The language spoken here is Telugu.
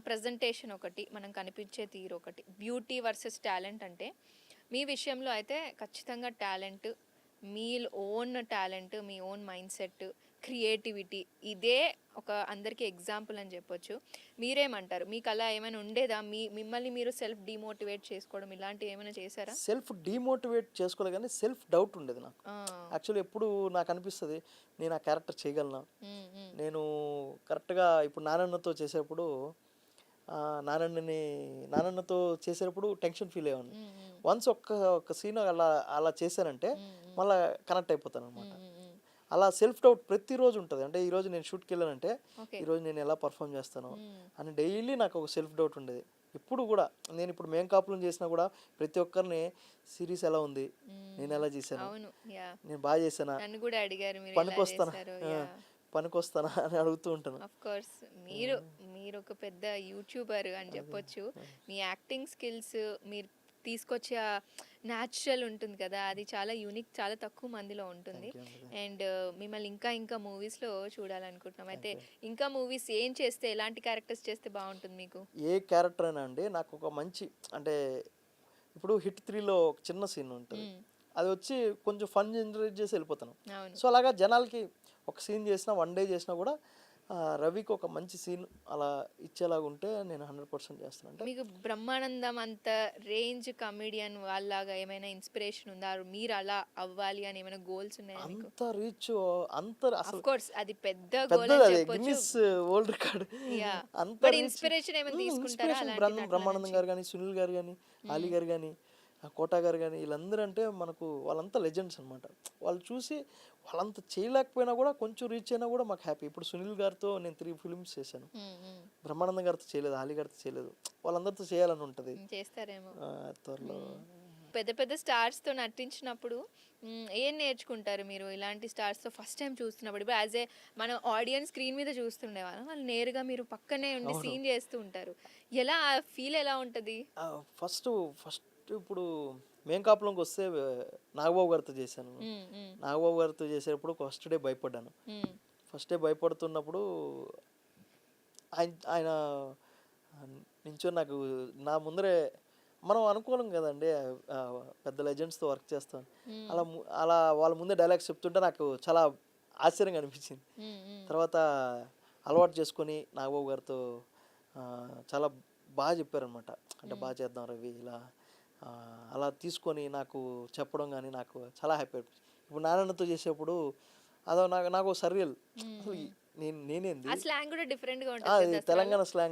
ప్రెజెంటేషన్ ఒకటి, మనం కనిపించే తీరు ఒకటి. బ్యూటీ వర్సెస్ టాలెంట్ అంటే మీ విషయంలో అయితే ఖచ్చితంగా టాలెంట్, మీ ఓన్ టాలెంట్, మీ ఓన్ మైండ్ సెట్, క్రియేటివిటీ ఇదే ఒక అందరికీ ఎగ్జాంపుల్ అని చెప్పొచ్చు. మీరేమంటారు? మీకు అలా ఏమైనా ఉండేదా? మిమ్మల్ని మీరు సెల్ఫ్ డిమోటివేట్ చేసుకోవడం ఇలాంటివి ఏమైనా చేశారా? సెల్ఫ్ డీమోటివేట్ చేసుకోలే కానీ సెల్ఫ్ డౌట్ ఉండేది నాకు. ఆ! యాక్చువల్లీ ఎప్పుడు నాకు అనిపిస్తుంది, నేను ఆ క్యారెక్టర్ చేయగలనా, హ్మ్. హ్మ్. నేను కరెక్ట్గా ఇప్పుడు నానన్నతో చేసేప్పుడు నానన్నతో చేసేటప్పుడు టెన్షన్ ఫీల్ అయ్యేవాడిని. హ్మ్. హ్మ్. వన్స్ ఒక్క సీన్ అలా అలా చేశానంటే హ్మ్. హ్మ్. మళ్ళీ కనెక్ట్ అయిపోతాను అనమాట. హ్మ్. హ్మ్. అలా సెల్ఫ్ డౌట్ ప్రతిరోజు ఉంటుంది. అంటే ఈరోజు నేను షూట్కి వెళ్ళానంటే ఓకే. ఈరోజు నేను ఎలా పర్ఫామ్ చేస్తాను హ్మ్. అని డైలీ నాకు ఒక సెల్ఫ్ డౌట్ ఉండేది. ఇప్పుడు కూడా నేను ఇప్పుడు మేం కాపులం చేసినా కూడా ప్రతి ఒక్కరిని సిరీస్ ఎలా ఉంది, నేను హ్మ్. ఎలా చేశాను, అవును. యాహ్! నేను బాగా చేశానా, నన్ను గూడా అడిగారు మీరెలా పనికొస్తానా, జేశారో. ఆ, యాహ్! పనికొస్తానా అని అడుగుతూ ఉంటాను. Of course. ఉమ్, మీరొక పెద్ద యూట్యూబర్ అని అదే. జెప్పొచ్చు. మీ యాక్టింగ్ స్కిల్స్, మీరు తీసుకొచ్చే ఆ న్యాచురల్ ఉంటుంది కదా! అది చాలా యూనిక్, చాలా తక్కువ మందిలో ఉంటుంది. థ్యాంక్ యూ అండి. అండ్ మిమ్మల్ని ఇంకా మూవీస్‌లో చూడాలనుకుంటున్నాం. అయితే థ్యాంక్ యూ. ఇంకా మూవీస్ ఏం చేస్తే, ఎలాంటి క్యారెక్టర్స్ చేస్తే బావుంటుంది మీకు? ఏ క్యారెక్టర్ అయినా అండి నాకు ఒక మంచి అంటే ఇప్పుడు హిట్ 3లో ఒక చిన్న సీన్ ఉంటుంది. హ్మ్. అది వచ్చి కొంచెం ఫన్ జనరేట్ చేసి వెళ్ళిపోతాను. అవును. సో అలాగా జనాలకి ఒక సీన్ చేసినా, వన్ డే చేసినా కూడా రవికి ఒక మంచి సీన్ అలా ఇచ్చేలాగా ఉంటే నేను 100% చేస్తాను. అంటే మీకు బ్రహ్మానందం అంత రేంజ్ కమెడియన్ వాళ్ళలాగా ఏమైనా ఇన్‌స్పిరేషన్ ఉందా? మీరు అలా అవ్వాలి అని ఏమైనా గోల్స్ ఉన్నాయా మీకు? అంత రీచ్, అంత అసలు ఆఫ్‌కోర్స్ అది పెద్ద గోల్ పెద్దది, అని అది చెప్పొచ్చు. Guinness world record. యాహ్! అంత బట్ రీచ్. ఇన్‌స్పిరేషన్ ఏమైనా తీసుకుంటారా ఇన్స్పిరేషన్ అలాంటి నటుల బ్రహ్మానందం నుంచి? గారు కానీ, సునీల్ గారు కానీ, అలీ హ్మ్. గారు కానీ, కోటా గారు కానీ, వీళ్ళందరూ అంటే మనకు వాళ్ళంతా లెజెండ్స్ అనమాట. వాళ్ళు చూసి వాళ్ళంత చేయలేకపోయినా కూడా కొంచెం రీచ్ అయినా కూడా మాకు హ్యాపీ. ఇప్పుడు సునీల్ గారితో నేను 3 ఫిల్మ్స్ చేశాను. హ్మ్. హ్మ్. బ్రహ్మానందం గారితో చేయలేదు, అలీ గారితో చేయలేదు. వాళ్ళందరితో చేయాలని ఉంటుంది హ్మ్. చేస్తారేమో. త్వరలో. హ్మ్. పెద్ద పెద్ద స్టార్స్‌తో నటించినప్పుడు ఏం నేర్చుకుంటారు మీరు? ఇలాంటి స్టార్స్‌తో ఫస్ట్ టైమ్ చూస్తున్నప్పుడు? ఇప్పుడు యాస్ ఏ మనం ఆడియన్స్ స్క్రీన్ మీద చూస్తుండేవాళ్ళం. వాళ్ళు నేరుగా మీరు పక్కనే ఉండి అవును. సీన్ చేస్తూ ఉంటారు. ఎలా ఫీల్ ఎలా ఉంటది? ఫస్ట్ ఫస్ట్ ఇప్పుడు మేం కాపులంకి వస్తే నాగబాబు గారితో చేశాను. హ్మ్. హ్మ్. నాగబాబు గారితో చేసేటప్పుడు ఫస్ట్ డే భయపడ్డాను. హ్మ్. ఫస్ట్ డే భయపడుతున్నప్పుడు ఆయన ఆయన నించొని నాకు నా ముందరే మనం అనుకోలేం కదండి, పెద్ద లెజెండ్స్తో వర్క్ చేస్తాం. హ్మ్. అలా వాళ్ళ ముందే డైలాగ్స్ చెప్తుంటే నాకు చాలా ఆశ్చర్యంగా అనిపించింది. హ్మ్. హ్మ్. తర్వాత అలవాటు చేసుకొని నాగబాబు గారితో చాలా బాగా చెప్పారనమాట. అంటే హ్మ్. బాగా చేద్దాం రవి ఇలా అలా తీసుకొని నాకు చెప్పడం కానీ నాకు చాలా హ్యాపీ అనిపించింది. ఇప్పుడు నారాయణతో చేసేప్పుడు అదో నాకు నాకు సర్రియల్ హ్మ్. అసలు హ్మ్. నేనేంది ఆ స్లాంగ్ గూడా డిఫరెంట్‌గా ఉంటది అది కదా! దసరాలో. తెలంగాణ స్లాంగ్.